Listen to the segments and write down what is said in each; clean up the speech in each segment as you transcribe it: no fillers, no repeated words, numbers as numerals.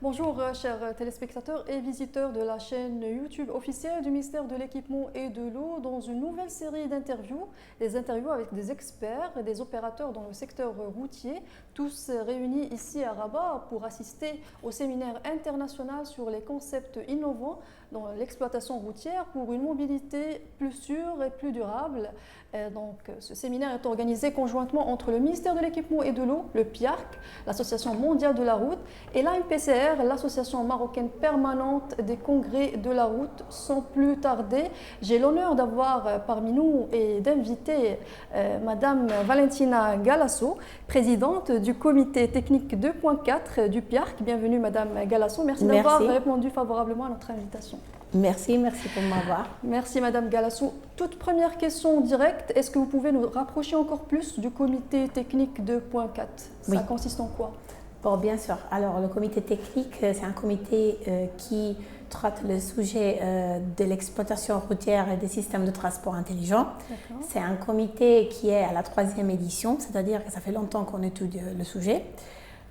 Bonjour chers téléspectateurs et visiteurs de la chaîne YouTube officielle du ministère de l'Équipement et de l'Eau dans une nouvelle série d'interviews, des interviews avec des experts et des opérateurs dans le secteur routier, tous réunis ici à Rabat pour assister au séminaire international sur les concepts innovants dans l'exploitation routière pour une mobilité plus sûre et plus durable. Ce séminaire est organisé conjointement entre le ministère de l'Équipement et de l'Eau, le PIARC, l'Association mondiale de la route et l'AMPCR, l'Association marocaine permanente des congrès de la route. Sans plus tarder, j'ai l'honneur d'avoir parmi nous et d'inviter Madame Valentina Galasso, présidente du comité technique 2.4 du PIARC. Bienvenue Madame Galasso, merci d'avoir répondu favorablement à notre invitation. Merci pour m'avoir. Merci Madame Galasso. Toute première question directe, est-ce que vous pouvez nous rapprocher encore plus du comité technique 2.4 ? Ça consiste en quoi ? Bon, bien sûr. Alors, le comité technique, c'est un comité qui traite le sujet de l'exploitation routière et des systèmes de transport intelligents. C'est un comité qui est à la 3e édition, c'est-à-dire que ça fait longtemps qu'on étudie le sujet.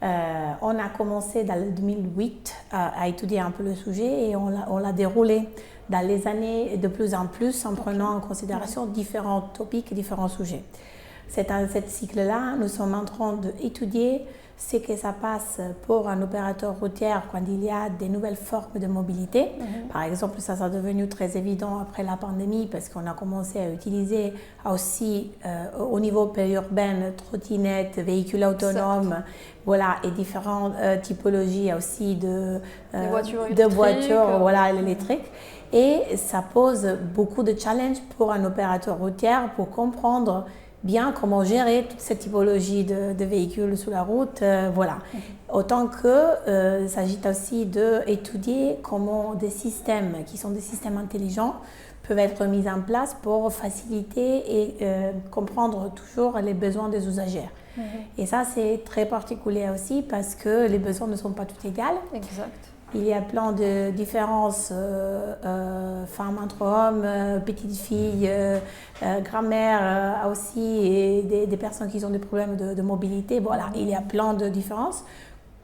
On a commencé dans le 2008 à étudier un peu le sujet et on l'a déroulé dans les années de plus en plus en prenant en considération différents topics, différents sujets. Cet cycle-là, nous sommes en train d'étudier ce que ça passe pour un opérateur routier quand il y a des nouvelles formes de mobilité. Par exemple, ça est devenu très évident après la pandémie parce qu'on a commencé à utiliser aussi au niveau périurbain trottinettes, véhicules autonomes, voilà, et différentes typologies aussi de voitures voilà, électriques. Et ça pose beaucoup de challenges pour un opérateur routier pour comprendre bien comment gérer toute cette typologie de véhicules sur la route, voilà. Autant que s'agit aussi d'étudier comment des systèmes qui sont des systèmes intelligents peuvent être mis en place pour faciliter et comprendre toujours les besoins des usagers. Et ça, c'est très particulier aussi parce que les besoins ne sont pas tous égaux. Exact. Il y a plein de différences, femmes entre hommes, petites filles, grand-mère aussi, et des personnes qui ont des problèmes de mobilité. Voilà, il y a plein de différences,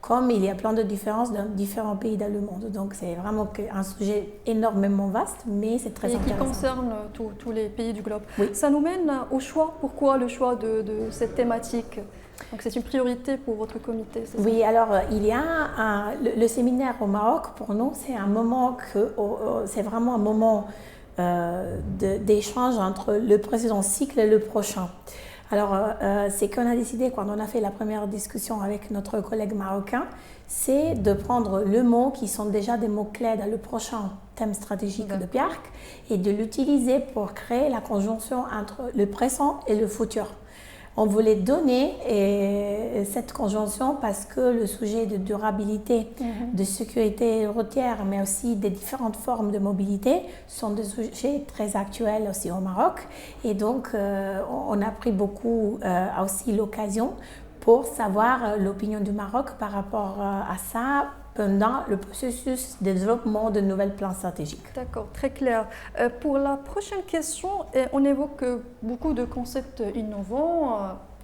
comme il y a plein de différences dans différents pays dans le monde. Donc c'est vraiment un sujet énormément vaste, mais c'est très intéressant. Et qui concerne tous les pays du globe. Oui. Ça nous mène au choix. Pourquoi le choix de cette thématique ? Donc c'est une priorité pour votre comité, c'est ça ? Oui, alors il y a le séminaire au Maroc, pour nous, c'est un moment c'est vraiment un moment d'échange entre le précédent cycle et le prochain. Alors, c'est qu'on a décidé, quand on a fait la première discussion avec notre collègue marocain, c'est de prendre le mot qui sont déjà des mots-clés dans le prochain thème stratégique de PIARC et de l'utiliser pour créer la conjonction entre le présent et le futur. On voulait donner cette conjonction parce que le sujet de durabilité, de sécurité routière, mais aussi des différentes formes de mobilité sont des sujets très actuels aussi au Maroc. Et donc, on a pris beaucoup aussi l'occasion pour savoir l'opinion du Maroc par rapport à ça pendant le processus de développement de nouvelles plans stratégiques. D'accord, très clair. Pour la prochaine question, on évoque beaucoup de concepts innovants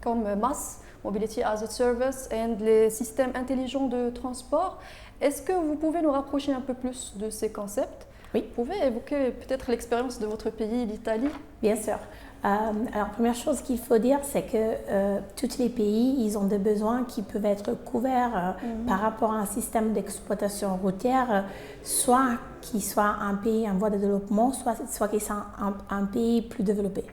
comme MaaS, Mobility as a Service, et les systèmes intelligents de transport. Est-ce que vous pouvez nous rapprocher un peu plus de ces concepts ? Oui. Vous pouvez évoquer peut-être l'expérience de votre pays, l'Italie ? Bien sûr. Alors, première chose qu'il faut dire, c'est que tous les pays, ils ont des besoins qui peuvent être couverts par rapport à un système d'exploitation routière, soit qui soit un pays en voie de développement, soit qui soit un pays plus développé.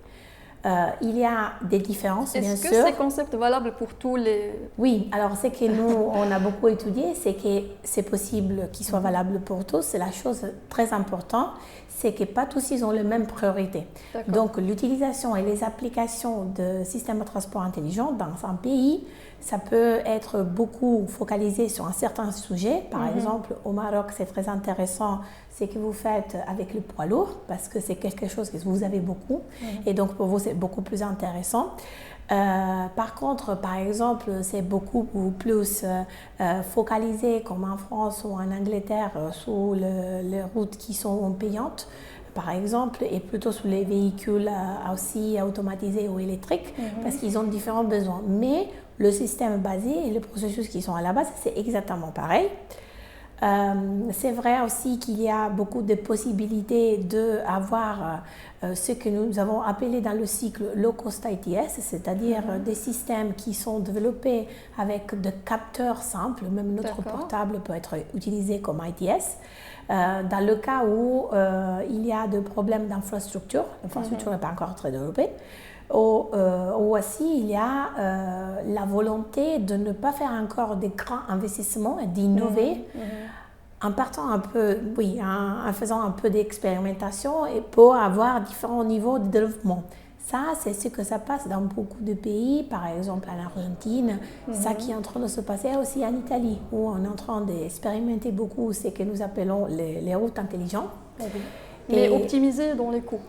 Il y a des différences, bien sûr. Est-ce que ces concepts valables pour tous les... Oui, alors ce que nous, on a beaucoup étudié, c'est que c'est possible qu'ils soient valables pour tous. C'est la chose très importante, c'est que pas tous ils ont les mêmes priorités. Donc l'utilisation et les applications de systèmes de transport intelligents dans un pays, ça peut être beaucoup focalisé sur un certain sujet. Par exemple, au Maroc, c'est très intéressant ce que vous faites avec le poids lourd parce que c'est quelque chose que vous avez beaucoup et donc pour vous, c'est beaucoup plus intéressant. Par contre, par exemple, c'est beaucoup plus focalisé comme en France ou en Angleterre sur les routes qui sont payantes, par exemple, et plutôt sur les véhicules aussi automatisés ou électriques parce qu'ils ont différents besoins. Mais le système basé et les processus qui sont à la base, c'est exactement pareil. C'est vrai aussi qu'il y a beaucoup de possibilités d'avoir ce que nous avons appelé dans le cycle low cost ITS, c'est-à-dire des systèmes qui sont développés avec des capteurs simples, même notre portable peut être utilisé comme ITS. Dans le cas où il y a des problèmes d'infrastructure, l'infrastructure n'est pas encore très développée, ou aussi il y a la volonté de ne pas faire encore des grands investissements et d'innover en partant un peu, oui, en faisant un peu d'expérimentation et pour avoir différents niveaux de développement. Ça, c'est ce que ça passe dans beaucoup de pays, par exemple en Argentine, ça qui est en train de se passer aussi en Italie, où on est en train d'expérimenter beaucoup ce que nous appelons les routes intelligentes. Mais optimiser dans les coûts.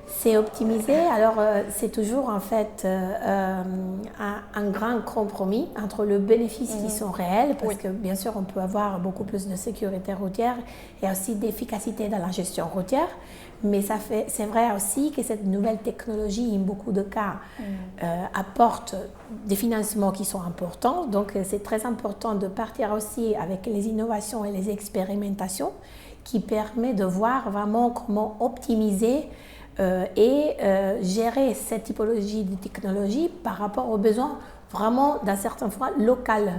C'est optimisé, alors c'est toujours en fait un grand compromis entre les bénéfices qui sont réels, parce que bien sûr on peut avoir beaucoup plus de sécurité routière et aussi d'efficacité dans la gestion routière, mais c'est vrai aussi que cette nouvelle technologie, en beaucoup de cas, apporte des financements qui sont importants, donc c'est très important de partir aussi avec les innovations et les expérimentations qui permettent de voir vraiment comment optimiser et gérer cette typologie de technologie par rapport aux besoins vraiment d'un certain fois local.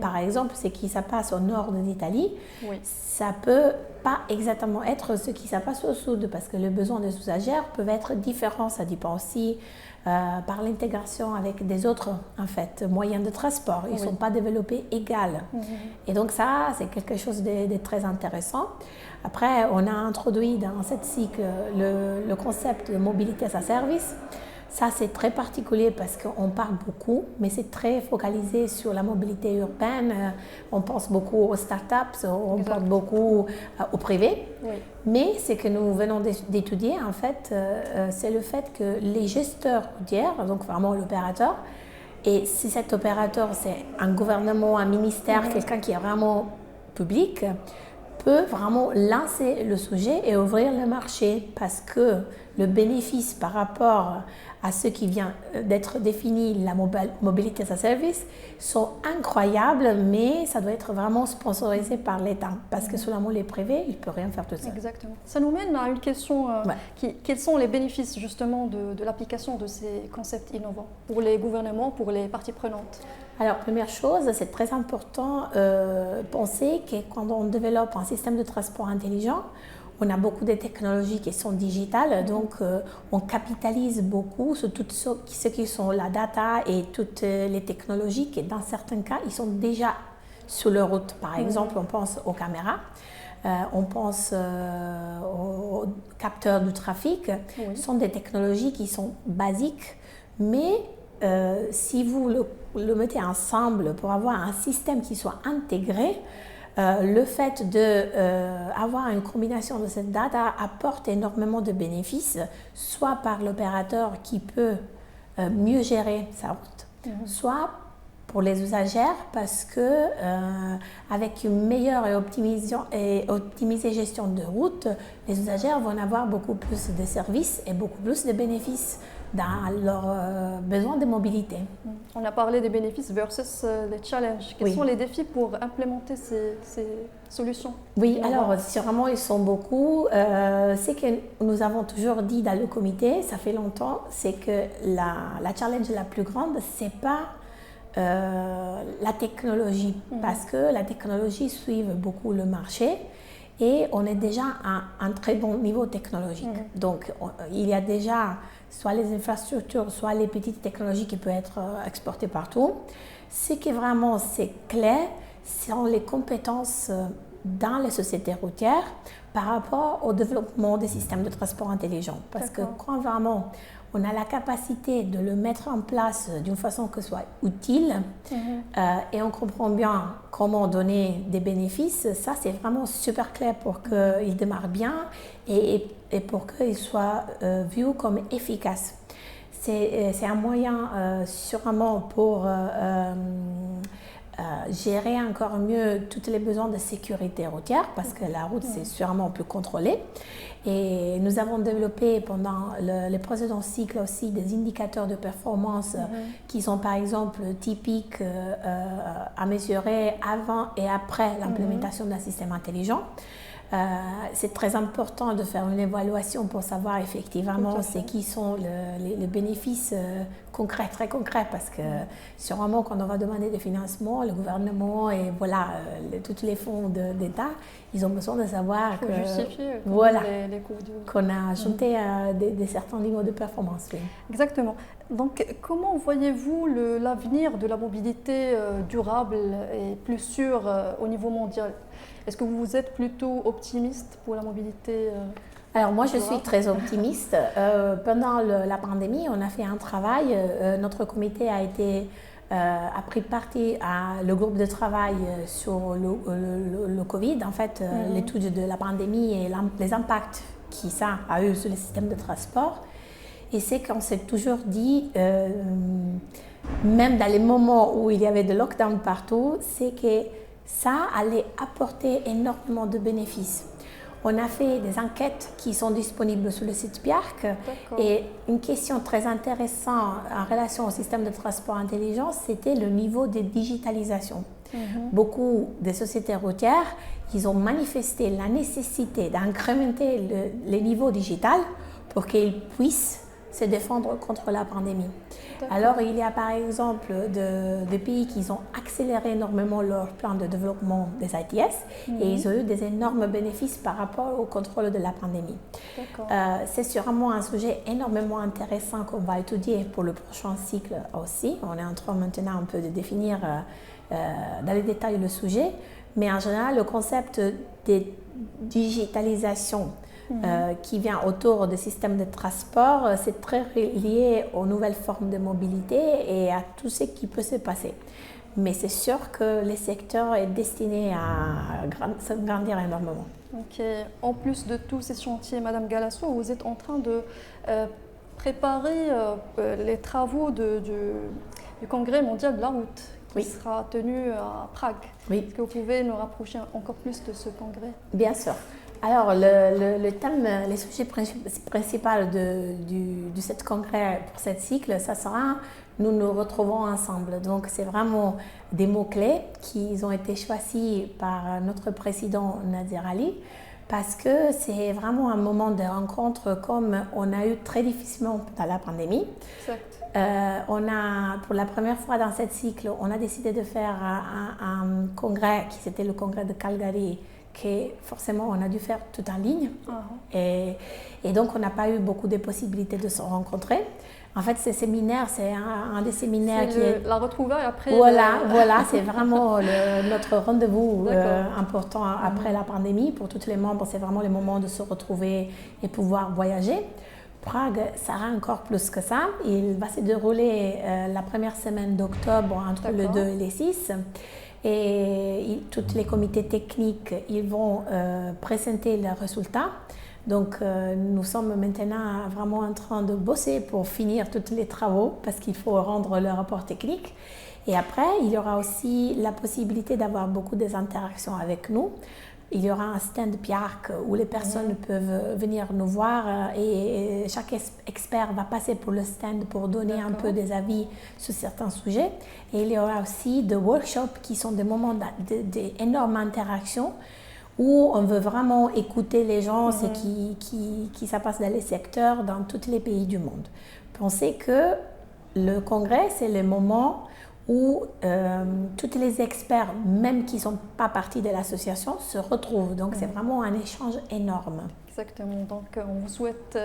Par exemple, ce qui se passe au nord de l'Italie, ça peut pas exactement être ce qui se passe au sud parce que les besoins des usagers peuvent être différents. Ça dépend aussi par l'intégration avec des autres en fait, moyens de transport. Ils ne sont pas développés égales. Et donc ça, c'est quelque chose de très intéressant. Après, on a introduit dans cette cycle le concept de mobilité as a service. Ça, c'est très particulier parce qu'on parle beaucoup, mais c'est très focalisé sur la mobilité urbaine. On pense beaucoup aux startups, on pense beaucoup au privé. Mais ce que nous venons d'étudier, en fait, c'est le fait que les gesteurs routiers, donc vraiment l'opérateur, et si cet opérateur, c'est un gouvernement, un ministère, quelqu'un qui est vraiment public, peut vraiment lancer le sujet et ouvrir le marché parce que le bénéfice par rapport à ce qui vient d'être défini, la mobilité as a service, sont incroyables, mais ça doit être vraiment sponsorisé par l'État parce que seulement les privés, ils ne peuvent rien faire tout seul. Exactement. Ça nous mène à une question, quels sont les bénéfices justement de l'application de ces concepts innovants pour les gouvernements, pour les parties prenantes? Alors, première chose, c'est très important de penser que quand on développe un système de transport intelligent, on a beaucoup de technologies qui sont digitales, donc on capitalise beaucoup sur tout ce qui sont la data et toutes les technologies qui, dans certains cas, ils sont déjà sur la route. Par exemple, on pense aux caméras, on pense aux capteurs du trafic. Ce sont des technologies qui sont basiques, mais si vous le mettez ensemble pour avoir un système qui soit intégré, le fait d'avoir une combinaison de cette data apporte énormément de bénéfices, soit par l'opérateur qui peut mieux gérer sa route, soit pour les usagers parce que avec une meilleure et optimisée gestion de route, les usagers vont avoir beaucoup plus de services et beaucoup plus de bénéfices dans leurs besoins de mobilité. On a parlé des bénéfices versus les challenges. Quels sont les défis pour implémenter ces solutions? Oui, alors sûrement ils sont beaucoup. Ce que nous avons toujours dit dans le comité, ça fait longtemps, c'est que la challenge la plus grande, c'est pas la technologie, parce que la technologie suit beaucoup le marché et on est déjà à un très bon niveau technologique. Donc il y a déjà soit les infrastructures, soit les petites technologies qui peuvent être exportées partout. Ce qui est vraiment clé, sont les compétences dans les sociétés routières par rapport au développement des systèmes de transport intelligents. Parce que quand vraiment on a la capacité de le mettre en place d'une façon que ce soit utile et on comprend bien comment donner des bénéfices, ça c'est vraiment super clair pour qu'il démarre bien et pour qu'il soit vu comme efficace. C'est un moyen sûrement pour gérer encore mieux tous les besoins de sécurité routière parce que la route c'est sûrement plus contrôlé. Et nous avons développé pendant le précédent cycle aussi des indicateurs de performance qui sont par exemple typiques à mesurer avant et après l'implémentation d'un système intelligent. C'est très important de faire une évaluation pour savoir effectivement c'est qui sont les bénéfices concrets, très concrets, parce que sûrement quand on va demander des financements, le gouvernement et voilà, tous les fonds d'État, ils ont besoin de savoir que justifier voilà, les coûts qu'on a ajouté des certains niveaux de performance. Oui. Exactement. Donc, comment voyez-vous l'avenir de la mobilité durable et plus sûre au niveau mondial? Est-ce que vous êtes plutôt optimiste pour la mobilité Alors moi, je suis très optimiste. Pendant la pandémie, on a fait un travail. Notre comité a pris partie à le groupe de travail sur le Covid, en fait, l'étude de la pandémie et les impacts qui ça a eu sur le système de transport. Et c'est qu'on s'est toujours dit, même dans les moments où il y avait des lockdowns partout, c'est que ça allait apporter énormément de bénéfices. On a fait des enquêtes qui sont disponibles sur le site Piarc. Et une question très intéressante en relation au système de transport intelligent, c'était le niveau de digitalisation. Beaucoup de sociétés routières, ils ont manifesté la nécessité d'incrémenter les niveaux digital pour qu'ils puissent se défendre contre la pandémie. Alors, il y a par exemple des pays qui ont accéléré énormément leur plan de développement des ITS et ils ont eu des énormes bénéfices par rapport au contrôle de la pandémie. C'est sûrement un sujet énormément intéressant qu'on va étudier pour le prochain cycle aussi. On est en train maintenant un peu de définir dans les détails le sujet, mais en général, le concept de digitalisation qui vient autour des systèmes de transport, c'est très lié aux nouvelles formes de mobilité et à tout ce qui peut se passer. Mais c'est sûr que le secteur est destiné à s'agrandir énormément. Ok. En plus de tous ces chantiers, Madame Galasso, vous êtes en train de préparer les travaux du Congrès mondial de la route qui sera tenu à Prague. Est-ce que vous pouvez nous rapprocher encore plus de ce congrès? Bien sûr. Alors, le thème, les sujets principaux de ce congrès pour ce cycle, ça sera nous nous retrouvons ensemble. Donc, c'est vraiment des mots-clés qui ont été choisis par notre président Nadir Ali parce que c'est vraiment un moment de rencontre comme on a eu très difficilement dans la pandémie. Pour la première fois dans ce cycle, on a décidé de faire un congrès qui c'était le congrès de Calgary, que forcément on a dû faire tout en ligne. Et donc on n'a pas eu beaucoup de possibilités de se rencontrer. En fait, ce séminaire, c'est un des séminaires qui est... La retrouvaille après... Voilà, c'est vraiment notre rendez-vous important après la pandémie. Pour tous les membres, c'est vraiment le moment de se retrouver et pouvoir voyager. Prague sera encore plus que ça. Il va se dérouler la première semaine d'octobre entre le 2 et le 6. Et tous les comités techniques, ils vont présenter leurs résultats. Donc, nous sommes maintenant vraiment en train de bosser pour finir tous les travaux parce qu'il faut rendre le rapport technique. Et après, il y aura aussi la possibilité d'avoir beaucoup d'interactions avec nous. Il y aura un stand Piarc où les personnes peuvent venir nous voir et chaque expert va passer pour le stand pour donner un peu des avis sur certains sujets. Et il y aura aussi des workshops qui sont des moments d'énormes interactions où on veut vraiment écouter les gens, c'est qui ça passe dans les secteurs, dans tous les pays du monde. Pensez que le congrès, c'est le moment où tous les experts, même qui ne sont pas partie de l'association, se retrouvent. Donc, c'est vraiment un échange énorme. Exactement. Donc, on vous souhaite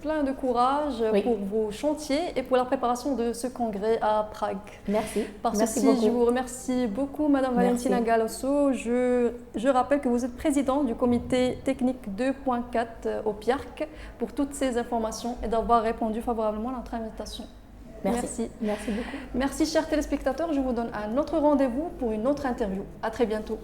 plein de courage pour vos chantiers et pour la préparation de ce congrès à Prague. Merci. Merci beaucoup. Je vous remercie beaucoup, Madame Valentina Galasso. Je rappelle que vous êtes présidente du comité technique 2.4 au Piarc pour toutes ces informations et d'avoir répondu favorablement à notre invitation. Merci beaucoup. Merci, chers téléspectateurs. Je vous donne un autre rendez-vous pour une autre interview. À très bientôt.